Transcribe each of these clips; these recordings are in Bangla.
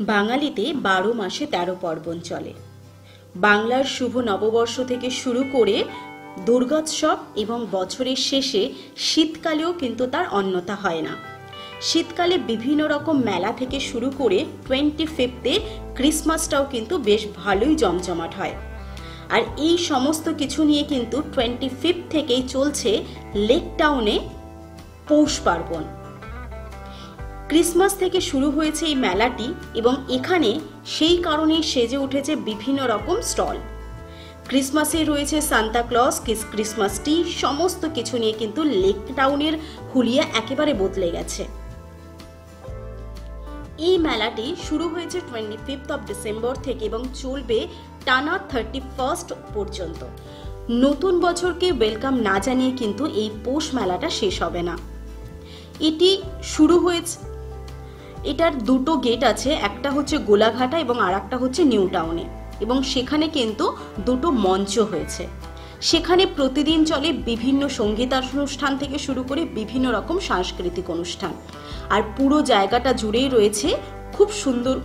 বাঙালিতে 12 মাসে 13 পার্বণ চলে। বাংলার শুভ নববর্ষ থেকে শুরু করে দুর্গোৎসব এবং বছরের শেষে শীতকালেও কিন্তু তার অন্যথা হয় না। শীতকালে বিভিন্ন রকম মেলা থেকে শুরু করে 25th ক্রিসমাসটাও কিন্তু বেশ ভালোই জমজমাট হয়। আর এই সমস্ত কিছু নিয়ে কিন্তু 25 থেকেই চলছে লেক টাউনে পৌষ পার্বণ। ক্রিসমাস থেকে শুরু হয়েছে এই মেলাটি এবং এখানে সেই কারণেই সেজে উঠেছে বিভিন্ন রকম স্টল। ক্রিসমাসে রয়েছে সান্তা ক্লজ, ক্রিসমাস ট্রি, সমস্ত কিছু নিয়ে কিন্তু লেক টাউনের হুলিয়া একেবারে বদলে গেছে। এই মেলাটি শুরু হয়েছে 25 ডিসেম্বর থেকে এবং চলবে টানা 31 পর্যন্ত। নতুন বছরকে ওয়েলকাম না জানিয়ে কিন্তু এই পৌষ মেলাটা শেষ হবে না। এটি শুরু হয়েছে, এটার দুটো গেট আছে, একটা হচ্ছে গোলাঘাটা এবং আর একটা হচ্ছে নিউ টাউনে, এবং সেখানে কিন্তু দুটো মঞ্চ হয়েছে। সেখানে প্রতিদিন চলে বিভিন্ন সঙ্গীতানুষ্ঠান থেকে শুরু করে বিভিন্ন রকম সাংস্কৃতিক অনুষ্ঠান। আর পুরো জায়গাটা জুড়েই রয়েছে খুব সুন্দর,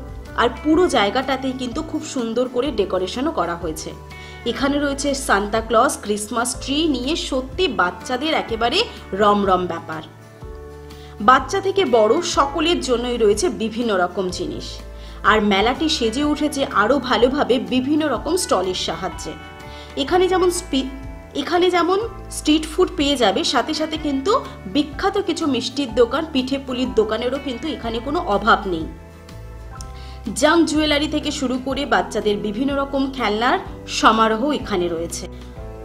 আর পুরো জায়গাটাতেই কিন্তু খুব সুন্দর করে ডেকোরেশনও করা হয়েছে। এখানে রয়েছে সান্তা ক্লজ, ক্রিসমাস ট্রি নিয়ে সত্যি বাচ্চাদের একেবারে রমরম ব্যাপার। বাচ্চা থেকে বড় সকলের জন্যই রয়েছে বিভিন্ন রকম জিনিস। আর মেলাটি সেজে উঠেছে আরো ভালোভাবে বিভিন্ন রকম স্টলের সাহায্যে। এখানে যেমন স্ট্রিট ফুড পেয়ে যাবে, সাথে সাথে কিন্তু বিখ্যাত কিছু মিষ্টির দোকান, পিঠে পুলির দোকানেরও কিন্তু এখানে কোনো অভাব নেই। জাঙ্ক জুয়েলারি থেকে শুরু করে বাচ্চাদের বিভিন্ন রকম খেলনার সমারোহ এখানে রয়েছে।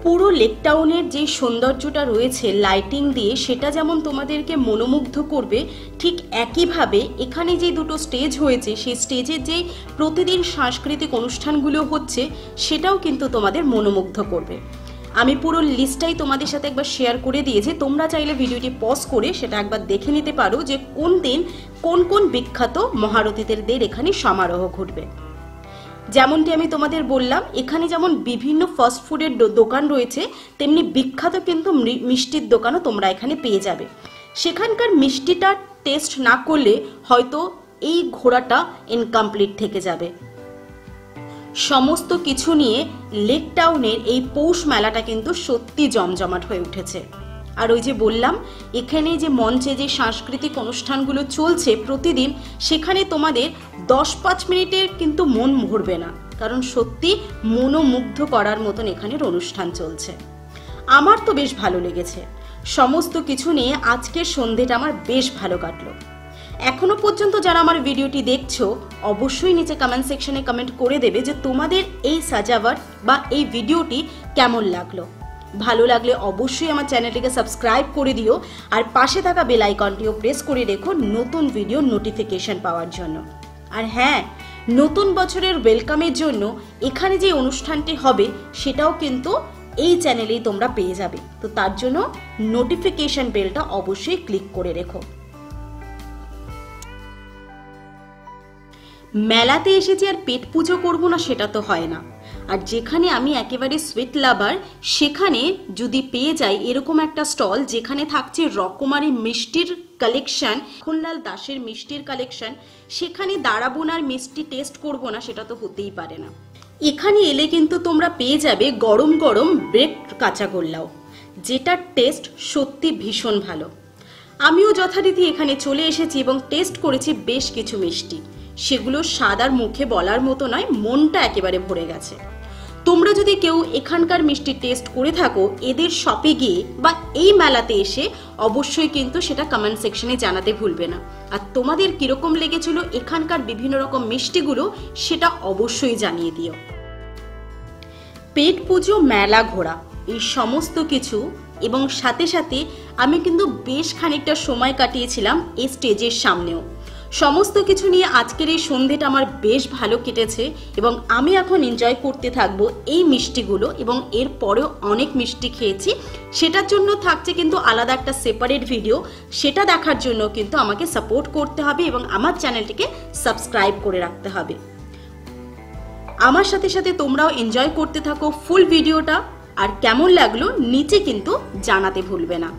পুরো লেক টাউনের যে সৌন্দর্যটা রয়েছে লাইটিং দিয়ে, সেটা যেমন তোমাদেরকে মনোমুগ্ধ করবে, ঠিক একইভাবে এখানে যে দুটো স্টেজ হয়েছে সেই স্টেজের যে প্রতিদিন সাংস্কৃতিক অনুষ্ঠানগুলো হচ্ছে সেটাও কিন্তু তোমাদের মনোমুগ্ধ করবে। আমি পুরো লিস্টটাই তোমাদের সাথে একবার শেয়ার করে দিয়েছি, তোমরা চাইলে ভিডিওটি পজ করে সেটা একবার দেখে নিতে পারো যে কোন দিন কোন কোন বিখ্যাত মহারথীদের এখানে সমারোহ ঘটবে। যেমনটি আমি তোমাদের বললাম, এখানে যেমন বিভিন্ন ফাস্ট ফুডের দোকান রয়েছে, তেমনি বিখ্যাত কিন্তু মিষ্টির দোকানও তোমরা এখানে পেয়ে যাবে। সেখানকার মিষ্টিটা টেস্ট না করলে হয়তো এই ঘোরাটা ইনকমপ্লিট থেকে যাবে। সমস্ত কিছু নিয়ে লেক টাউনের এই পৌষ মেলাটা কিন্তু সত্যি জমজমাট হয়ে উঠেছে। আর ওই যে বললাম, এখানে যে মঞ্চে যে সাংস্কৃতিক অনুষ্ঠানগুলো চলছে প্রতিদিন, সেখানে তোমাদের 10-5 মিনিটের কিন্তু মন ভরবে না, কারণ সত্যি মনোমুগ্ধ করার মতন এখানের অনুষ্ঠান চলছে। আমার তো বেশ ভালো লেগেছে। সমস্ত কিছু নিয়ে আজকের সন্ধ্যেটা আমার বেশ ভালো কাটলো। এখনো পর্যন্ত যারা আমার ভিডিওটি দেখছো, অবশ্যই নিচে কমেন্ট সেকশনে কমেন্ট করে দেবে যে তোমাদের এই সাজাওয়াট বা এই ভিডিওটি কেমন লাগলো। ভালো লাগলে অবশ্যই আমার চ্যানেলটিকে সাবস্ক্রাইব করে দিও, আর পাশে থাকা বেল আইকনটিও প্রেস করে রেখো নতুন ভিডিও নোটিফিকেশন পাওয়ার জন্য। আর হ্যাঁ, নতুন বছরের ওয়েলকামের জন্য এখানে যে অনুষ্ঠানটি হবে সেটাও কিন্তু এই চ্যানেলেই তোমরা পেয়ে যাবে। তো তার জন্য নোটিফিকেশন বেলটা অবশ্যই ক্লিক করে রেখো। মেলাতে এসেছি আর পেট পুজো করবো না সেটা তো হয় না। আর যেখানে আমি একেবারে সুইট লাভার, সেখানে যদি পেয়ে যাই এরকম একটা স্টল যেখানে থাকছে রকমারি মিষ্টির কালেকশন, খুনলাল দাসের মিষ্টির কালেকশন, সেখানে দাঁড়াবো না আর মিষ্টি টেস্ট করবো না সেটা তো হতেই পারে না। এখানে এলে কিন্তু তোমরা পেয়ে যাবে গরম গরম ব্রেড কাঁচাগোল্লাও, যেটার টেস্ট সত্যি ভীষণ ভালো। আমিও যথারীতি এখানে চলে এসেছি এবং টেস্ট করেছি বেশ কিছু মিষ্টি। সেগুলো স্বাদ আর মুখে বলার মতো নয়, মনটা একেবারে ভরে গেছে। তোমরা যদি কেউ এখানকার মিষ্টি টেস্ট করে থাকো এদের শপে গিয়ে বা এই মেলাতে এসে, অবশ্যই কিন্তু সেটা কমেন্ট সেকশনে জানাতে ভুলবে না। আর তোমাদের কিরকম লেগেছিল এখানকার বিভিন্ন রকম মিষ্টিগুলো সেটা অবশ্যই জানিয়ে দিও। পেট পুজো, মেলা ঘোরা, এই সমস্ত কিছু এবং সাথে সাথে আমি কিন্তু বেশ খানিকটা সময় কাটিয়েছিলাম এই স্টেজের সামনেও। সমস্ত কিছু নিয়ে আজকের এই সন্ধ্যেটা আমার বেশ ভালো কেটেছে এবং আমি এখন এনজয় করতে থাকবো এই মিষ্টিগুলো, এবং এর পরেও অনেক মিষ্টি খেয়েছি। সেটার জন্য থাকছে কিন্তু আলাদা একটা সেপারেট ভিডিও, সেটা দেখার জন্য কিন্তু আমাকে সাপোর্ট করতে হবে এবং আমার চ্যানেলটিকে সাবস্ক্রাইব করে রাখতে হবে। আমার সাথে সাথে তোমরাও এনজয় করতে থাকো ফুল ভিডিওটা, আর কেমন লাগলো নিচে কিন্তু জানাতে ভুলবে না।